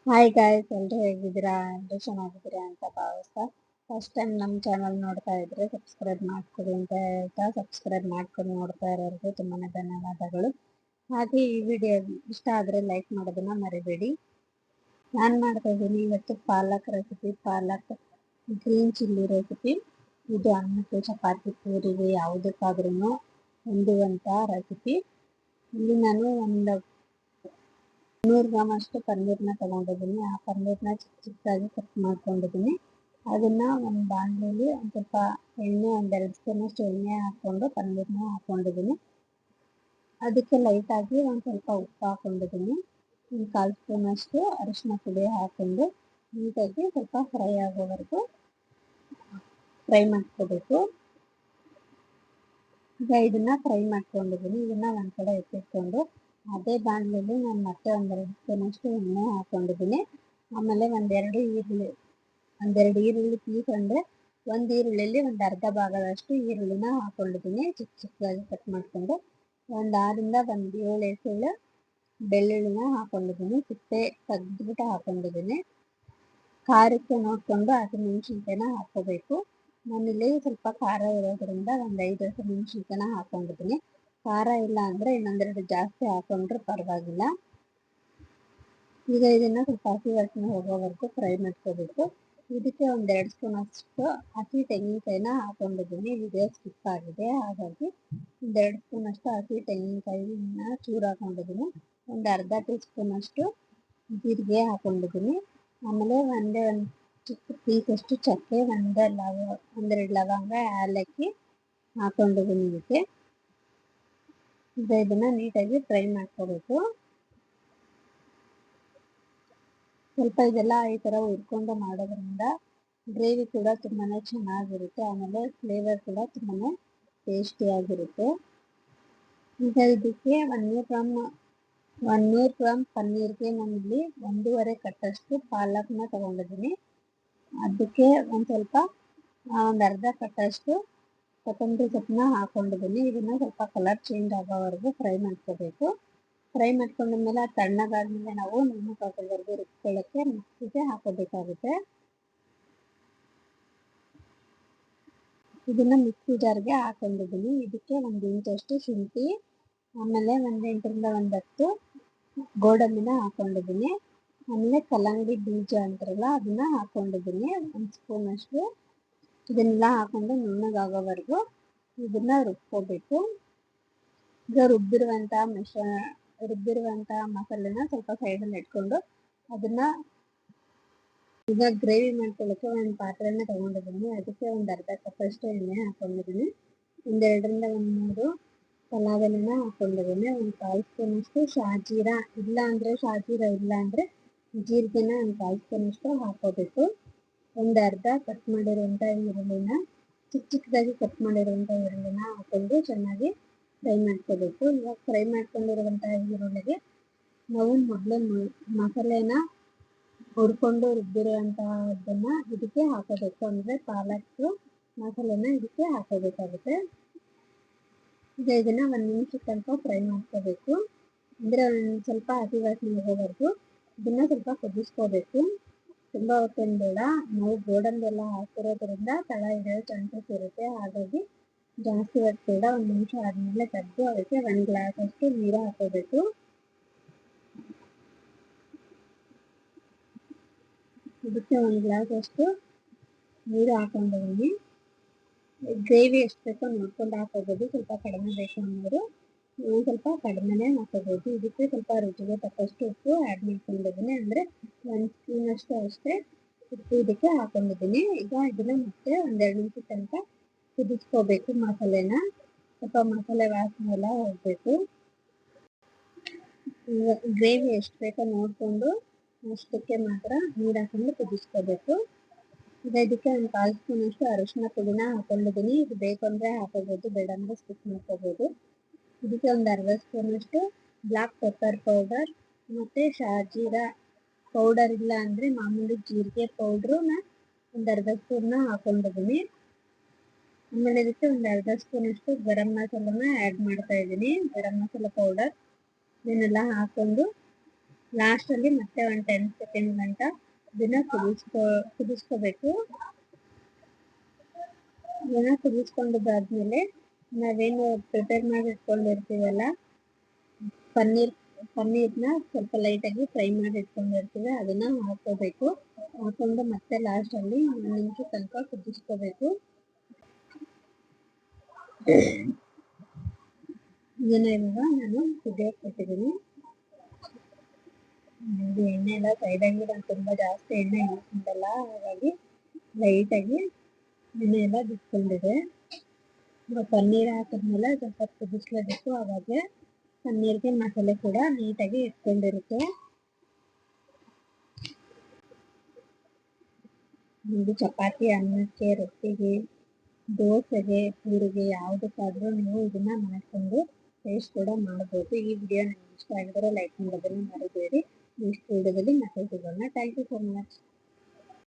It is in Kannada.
ಹಾಯ್ ಗಾಯ್ಸ್, ಎಲ್ಲರೂ ಹೇಗಿದ್ದೀರಾ? ಎಲ್ಲರೂ ಚೆನ್ನಾಗಿದ್ದೀರಾ ಅಂತ ಭಾವಿಸ್ತಾ, ಫಸ್ಟ್ ಟೈಮ್ ನಮ್ಮ ಚಾನಲ್ ನೋಡ್ತಾ ಇದ್ರೆ ಸಬ್ಸ್ಕ್ರೈಬ್ ಮಾಡ್ಕೊಡಿ ಅಂತ ಹೇಳ್ತಾ, ಸಬ್ಸ್ಕ್ರೈಬ್ ಮಾಡ್ಕೊಂಡು ನೋಡ್ತಾ ಇರೋರಿಗೆ ತುಂಬಾ ಧನ್ಯವಾದಗಳು. ಹಾಗೆ ಈ ವಿಡಿಯೋ ಇಷ್ಟ ಆದರೆ ಲೈಕ್ ಮಾಡೋದನ್ನ ಮರಿಬೇಡಿ. ನಾನು ಮಾಡ್ತಾ ಇದ್ದೀನಿ ಇವತ್ತು ಪಾಲಕ್ ರೆಸಿಪಿ, ಪಾಲಕ್ ಗ್ರೀನ್ ಚಿಲ್ಲಿ ರೆಸಿಪಿ. ಇದು ಅನ್ನಕ್ಕೆ, ಚಪಾತಿ, ಪೂರಿಗೆ ಯಾವುದಕ್ಕಾದ್ರೂ ಹೊಂದುವಂಥ ರೆಸಿಪಿ. ಇಲ್ಲಿ ನಾನು ಒಂದು 100 ಗ್ರಾಮ್ ಅಷ್ಟು ಪನ್ನೀರ್ನ ತಗೊಂಡಿದ್ದೀನಿ. ಆ ಪನ್ನೀರ್ನ ಚಿಕ್ಕ ಚಿಕ್ಕದಾಗಿ ಕಟ್ ಮಾಡ್ಕೊಂಡಿದ್ದೀನಿ. ಅದನ್ನ ಒಂದು ಬಾಣಲೆಯಲ್ಲಿ ಒಂದು ಸ್ವಲ್ಪ ಎಣ್ಣೆ, 1-2 ಸ್ಪೂನಷ್ಟು ಎಣ್ಣೆ ಹಾಕ್ಕೊಂಡು ಪನ್ನೀರ್ನ ಹಾಕ್ಕೊಂಡಿದ್ದೀನಿ. ಅದಕ್ಕೆ ಲೈಟಾಗಿ ಒಂದು ಸ್ವಲ್ಪ ಉಪ್ಪು ಹಾಕ್ಕೊಂಡಿದ್ದೀನಿ. ಒಂದು 1/4 ಸ್ಪೂನಷ್ಟು ಅರಿಶಿನ ಪುಡಿ ಹಾಕ್ಕೊಂಡು ನೀಟಾಗಿ ಸ್ವಲ್ಪ ಫ್ರೈ ಆಗೋವರೆಗೂ ಫ್ರೈ ಮಾಡ್ಕೋಬೇಕು. ಈಗ ಇದನ್ನ ಫ್ರೈ ಮಾಡ್ಕೊಂಡಿದ್ದೀನಿ. ಇದನ್ನ ಒಂದು ಕಡೆ ಎತ್ತಿಟ್ಕೊಂಡು ಅದೇ ಬಾಣಲೆಯಲ್ಲಿ ನಾನು ಮತ್ತೆ 1-2 ಸ್ಪೂನಷ್ಟು ಎಣ್ಣೆ ಹಾಕ್ಕೊಂಡಿದ್ದೀನಿ. ಆಮೇಲೆ ಒಂದೆರಡು ಈರುಳ್ಳಿ ಪೀಸ್ ಅಂದರೆ ಒಂದು ಈರುಳ್ಳಿಯಲ್ಲಿ ಒಂದು ಅರ್ಧ ಭಾಗದಷ್ಟು ಈರುಳ್ಳಿನ ಹಾಕ್ಕೊಂಡಿದ್ದೀನಿ, ಚಿಕ್ಕ ಚಿಕ್ಕದಾಗಿ ಕಟ್ ಮಾಡಿಕೊಂಡು. ಒಂದು 6ರಿಂದ ಒಂದು 7 ಎಸಳು ಬೆಳ್ಳುಳ್ಳಿನ ಹಾಕ್ಕೊಂಡಿದ್ದೀನಿ, ಸಿಪ್ಪೆ ತೆಗೆದ್ಬಿಟ್ಟು ಹಾಕ್ಕೊಂಡಿದ್ದೀನಿ. ಖಾರಕ್ಕೆ ನೋಡಿಕೊಂಡು ಹಸಿಮೆಣಸಿನ್ಕಾಯಿನ ಹಾಕ್ಕೋಬೇಕು. ನಾನಿಲ್ಲಿ ಸ್ವಲ್ಪ ಖಾರ ಇರೋದ್ರಿಂದ ಒಂದು 5 ಹಸಿಮೆಣಸಿನ್ಕಾಯಿನ ಹಾಕ್ಕೊಂಡಿದ್ದೀನಿ. ಖಾರ ಇಲ್ಲ ಅಂದರೆ ಇನ್ನೊಂದೆರಡು ಜಾಸ್ತಿ ಹಾಕೊಂಡ್ರೆ ಪರವಾಗಿಲ್ಲ. ಈಗ ಇದನ್ನು ಸ್ವಲ್ಪ ಹಸಿ ವಾಸನೆ ಹೋಗೋವರೆಗೂ ಫ್ರೈ ಮಾಡ್ಕೋಬೇಕು. ಇದಕ್ಕೆ 1-2 ಸ್ಪೂನಷ್ಟು ಹಸಿ ತೆಂಗಿನಕಾಯಿನ ಹಾಕೊಂಡಿದ್ದೀನಿ. ವಿಡಿಯೋ ಸ್ಕಿಪ್ ಆಗಿದೆ, ಹಾಗಾಗಿ 1-2 ಸ್ಪೂನಷ್ಟು ಹಸಿ ತೆಂಗಿನಕಾಯಿನ ಚೂರು ಹಾಕೊಂಡಿದ್ದೀನಿ. ಒಂದು ಅರ್ಧ ಟೀ ಸ್ಪೂನಷ್ಟು ಜೀರಿಗೆ ಹಾಕೊಂಡಿದ್ದೀನಿ. ಆಮೇಲೆ ಒಂದು ಚಿಕ್ಕ ಪೀಸಷ್ಟು ಚಕ್ಕೆ, 1-2 ಲವಂಗ, ಏಲಕ್ಕಿ ಹಾಕೊಂಡಿದ್ದೀನಿ. ಇದಕ್ಕೆ ಇದನ್ನು ನೀಟಾಗಿ ಫ್ರೈ ಮಾಡ್ಕೋಬೇಕು. ಸ್ವಲ್ಪ ಇದೆಲ್ಲ ಈ ಥರ ಹುರ್ಕೊಂಡು ಮಾಡೋದ್ರಿಂದ ಗ್ರೇವಿ ಕೂಡ ತುಂಬಾ ಚೆನ್ನಾಗಿರುತ್ತೆ. ಆಮೇಲೆ ಫ್ಲೇವರ್ ಕೂಡ ತುಂಬಾ ಟೇಸ್ಟಿಯಾಗಿರುತ್ತೆ. ಈಗ ಇದಕ್ಕೆ 100 ಗ್ರಾಮ್ ಪನ್ನೀರ್ಗೆ ನಾನಿಲ್ಲಿ 1.5 ಕಟ್ಟಷ್ಟು ಪಾಲಕ್ನ ತಗೊಂಡಿದ್ದೀನಿ. ಅದಕ್ಕೆ ಒಂದು ಅರ್ಧ ಕಟ್ಟಷ್ಟು ಕೊತ್ತಂಬರಿ ಸೊಪ್ಪನ್ನ ಹಾಕೊಂಡಿದ್ದೀನಿ. ಇದನ್ನು ಸ್ವಲ್ಪ ಕಲರ್ ಚೇಂಜ್ ಆಗೋವರೆಗೂ ಫ್ರೈ ಮಾಡ್ಕೋಬೇಕು. ಫ್ರೈ ಮಾಡ್ಕೊಂಡ್ಮೇಲೆ ಅದು ತಣ್ಣಗಾದ್ಮೇಲೆ ನಾವು ನುಣ್ಣಗಾಗೋವರೆಗೂ ರುಬ್ಕೊಳ್ಳೋಕ್ಕೆ ಮಿಕ್ಸಿಗೆ ಹಾಕೋಬೇಕಾಗುತ್ತೆ. ಇದನ್ನು ಮಿಕ್ಸಿ ಜಾರ್ಗೆ ಹಾಕೊಂಡಿದ್ದೀನಿ. ಇದಕ್ಕೆ 1 ಇಂಚಷ್ಟು ಶುಂಠಿ, ಆಮೇಲೆ 1 8ರಿಂದ 10 ಗೋಡಂಬಿನ ಹಾಕೊಂಡಿದ್ದೀನಿ. ಆಮೇಲೆ ಕಲ್ಲಂಗಡಿ ಬೀಜ ಅಂತಾರಲ್ಲ ಅದನ್ನ ಹಾಕೊಂಡಿದ್ದೀನಿ, 1 ಸ್ಪೂನಷ್ಟು. ಇದನ್ನೆಲ್ಲ ಹಾಕೊಂಡು ನುಣ್ಣಗಾಗೋವರೆಗೂ ಇದನ್ನ ರುಬ್ಕೋಬೇಕು. ಈಗ ರುಬ್ಬಿರುವಂಥ ಮಸಾಲೆನ ಸ್ವಲ್ಪ ಸೈಡಲ್ಲಿ ಇಟ್ಕೊಂಡು ಅದನ್ನ ಈಗ ಗ್ರೇವಿ ಮಾಡ್ಕೊಳ್ಳೋಕ್ಕೆ ಒಂದು ಪಾತ್ರೆನ ತಗೊಂಡಿದ್ದೀನಿ. ಅದಕ್ಕೆ ಒಂದು ಅರ್ಧ ಕಪ್ಪಷ್ಟು ಎಣ್ಣೆ ಹಾಕೊಂಡಿದ್ದೀನಿ. 2-3 ಪಲಾವ್ ಎಲೆನ ಹಾಕೊಂಡಿದ್ದೀನಿ. ಒಂದು 1/4 ಸ್ಪೂನಷ್ಟು ಶಾಜೀರಾ ಇಲ್ಲ ಅಂದರೆ ಜೀರಿಗೆನ ಒಂದು 1/4 ಸ್ಪೂನಷ್ಟು ಹಾಕೋಬೇಕು. ಒಂದು ಅರ್ಧ ಕಟ್ ಮಾಡಿರುವಂಥ ಈರುಳ್ಳಿನ ಚಿಕ್ಕ ಚಿಕ್ಕದಾಗಿ ಕಟ್ ಮಾಡಿರುವಂಥ ಈರುಳ್ಳಿನ ಹಾಕೊಂಡು ಚೆನ್ನಾಗಿ ಫ್ರೈ ಮಾಡ್ಕೋಬೇಕು. ಇವಾಗ ಫ್ರೈ ಮಾಡ್ಕೊಂಡಿರುವಂಥ ಈರುಳ್ಳಿಗೆ ನಾವು ಮೊದಲು ಮಸಾಲೆನ ಹುರ್ಕೊಂಡು ರುಬ್ಬಿರುವಂಥದ್ದನ್ನು ಇದಕ್ಕೆ ಹಾಕೋಬೇಕು. ಅಂದರೆ ಪಾಲಕ್ ಮಸಾಲೆನ ಇದಕ್ಕೆ ಹಾಕೋಬೇಕಾಗುತ್ತೆ. ಈಗ ಇದನ್ನು 1 ನಿಮಿಷ ತನಕ ಫ್ರೈ ಮಾಡ್ಕೋಬೇಕು. ಅಂದರೆ ಒಂದು ಸ್ವಲ್ಪ ಹಸಿ ವಾಸನೆ ಹೋಗೋವರೆಗೂ ಇದನ್ನು ಸ್ವಲ್ಪ ಕುದಿಸ್ಕೋಬೇಕು. ತುಂಬ ಹೊತ್ತೇನು ಬೇಡ. ನಾವು ಗೋಡಂಬಿ ಎಲ್ಲ ಹಾಕಿರೋದ್ರಿಂದ ತಳ ಹಿಡಿಯೋ ಚಾನ್ಸಸ್ ಇರುತ್ತೆ, ಹಾಗಾಗಿ ಜಾಸ್ತಿ ಹೊತ್ತು ಬೇಡ. 1 ನಿಮಿಷ ಆದಮೇಲೆ ತೆಗೆದು ಅದಕ್ಕೆ 1 ಗ್ಲಾಸಷ್ಟು ನೀರು ಹಾಕೋಬೇಕು. ಇದಕ್ಕೆ 1 ಗ್ಲಾಸಷ್ಟು ನೀರು ಹಾಕೊಂಡಿದ್ದೀನಿ. ಗ್ರೇವಿ ಎಷ್ಟು ಬೇಕೋ ನೋಡ್ಕೊಂಡು ಹಾಕೋಬೋದು. ಸ್ವಲ್ಪ ಕಡಿಮೆ ಬೇಕು ಅನ್ನೋರು ಸ್ವಲ್ಪ ಕಡಿಮೆನೇ ಹಾಕೋಬೋದು. ಇದಕ್ಕೆ ಸ್ವಲ್ಪ ರುಚಿಗೆ ತಕ್ಕಷ್ಟು ಉಪ್ಪು ಆ್ಯಡ್ ಮಾಡ್ಕೊಂಡಿದ್ದೀನಿ, ಅಂದರೆ 1 ಸ್ಪೂನಷ್ಟು ಅಷ್ಟೇ ಉಪ್ಪು ಇದಕ್ಕೆ ಹಾಕೊಂಡಿದ್ದೀನಿ. ಈಗ ಇದನ್ನು ಮತ್ತೆ 1-2 ನಿಮಿಷ ತನಕ ಕುದಿಸ್ಕೋಬೇಕು. ಮಸಾಲೆನ ಸ್ವಲ್ಪ ಮಸಾಲೆ ವಾಸನೆ ಎಲ್ಲ ಹೋಗಬೇಕು. ಗ್ರೇವಿ ಎಷ್ಟು ಬೇಕೋ ನೋಡಿಕೊಂಡು ಅಷ್ಟಕ್ಕೆ ಮಾತ್ರ ನೀರು ಹಾಕೊಂಡು ಕುದಿಸ್ಕೋಬೇಕು. ಈಗ ಇದಕ್ಕೆ ಒಂದು 1/4 ಸ್ಪೂನಷ್ಟು ಅರಿಶಿನ ಪುಡಿನ ಹಾಕೊಂಡಿದ್ದೀನಿ. ಇದು ಬೇಕು ಅಂದರೆ ಹಾಕೋಬೋದು, ಬೇಡ ಅಂದರೆ ಸ್ಕಿಪ್ ಮಾಡ್ಕೋಬೋದು. ಇದಕ್ಕೆ ಒಂದು ಅರ್ಧ ಸ್ಪೂನಷ್ಟು ಬ್ಲ್ಯಾಕ್ ಪೆಪ್ಪರ್ ಪೌಡರ್ ಮತ್ತು ಶಾಜೀರಾ ಪೌಡರ್ ಇಲ್ಲ ಅಂದರೆ ಮಾಮೂಲಿ ಜೀರಿಗೆ ಪೌಡ್ರನ್ನ ಒಂದು ಅರ್ಧ ಸ್ಪೂನ್ನ ಹಾಕೊಂಡಿದ್ದೀನಿ. ಆಮೇಲೆ ಇದಕ್ಕೆ ಒಂದು ಅರ್ಧ ಸ್ಪೂನಷ್ಟು ಗರಂ ಮಸಾಲನ ಆ್ಯಡ್ ಮಾಡ್ತಾ ಇದ್ದೀನಿ, ಗರಂ ಮಸಾಲ ಪೌಡರ್. ಇದನ್ನೆಲ್ಲ ಹಾಕ್ಕೊಂಡು ಲಾಸ್ಟಲ್ಲಿ ಮತ್ತೆ ಒಂದು 10 ಸೆಕೆಂಡ್ ಗಂಟ ಇದನ್ನ ಕುದಿಸ್ಕೋಬೇಕು. ಇದನ್ನ ಕುದಿಸ್ಕೊಂಡಿದ್ದಾದ್ಮೇಲೆ ನಾವೇನು ಪ್ರಿಪೇರ್ ಮಾಡಿ ಇಟ್ಕೊಂಡಿರ್ತೀವಲ್ಲ ಪನ್ನೀರ್ನ ಸ್ವಲ್ಪ ಲೈಟಾಗಿ ಫ್ರೈ ಮಾಡಿ ಇಟ್ಕೊಂಡಿರ್ತೀವಿ, ಅದನ್ನ ಹಾಕೋಬೇಕು. ಹಾಕೊಂಡು ಮತ್ತೆ ಲಾಸ್ಟಲ್ಲಿ 1 ನಿಮಿಷ ತನಕ ಕುದಿಸ್ಕೋಬೇಕು. ಇದನ್ನ ಇವಾಗ ನಾನು ಕುದಿಯೋಕೆ ಕೊಟ್ಟಿದ್ದೀನಿ. ಇದು ಎಣ್ಣೆ ಎಲ್ಲ ಸೈಡಾಗಿ ನಾನು ತುಂಬ ಜಾಸ್ತಿ ಎಣ್ಣೆ ಯೂಸ್ ಮಾಡಲ್ಲ, ಹಾಗಾಗಿ ಲೈಟಾಗಿ ಎಣ್ಣೆ ಎಲ್ಲ ಬಿಟ್ಕೊಂಡಿದೆ. ಪನ್ನೀರ್ ಹಾಕಿದ್ಮೇಲೆ ಸ್ವಲ್ಪ ಕುದಿಸ್ಲೇಬೇಕು, ಆವಾಗ ಪನ್ನೀರ್ಗೆ ಮಸಾಲೆ ಕೂಡ ನೀಟಾಗಿ ಇಟ್ಕೊಂಡಿರುತ್ತೆ. ಇದು ಚಪಾತಿ, ಅನ್ನಕ್ಕೆ, ರೊಟ್ಟಿಗೆ, ದೋಸೆಗೆ, ಪೂರಿಗೆ ಯಾವುದಕ್ಕಾದ್ರೂ ನೀವು ಇದನ್ನ ಮಾಡಿಕೊಂಡು ಟೇಸ್ಟ್ ಕೂಡ ಮಾಡ್ಬೋದು. ಈ ವಿಡಿಯೋ ನಿಮ್ಗೆ ಇಷ್ಟ ಆಗಿದ್ರೆ ಲೈಕ್ ಮಾಡೋದನ್ನು ಮರಿಬೇಡಿ. ನೆಕ್ಸ್ಟ್ ವಿಡಿಯೋದಲ್ಲಿ ಮತ್ತೆ ಸಿಗೋಣ. Thank you so much.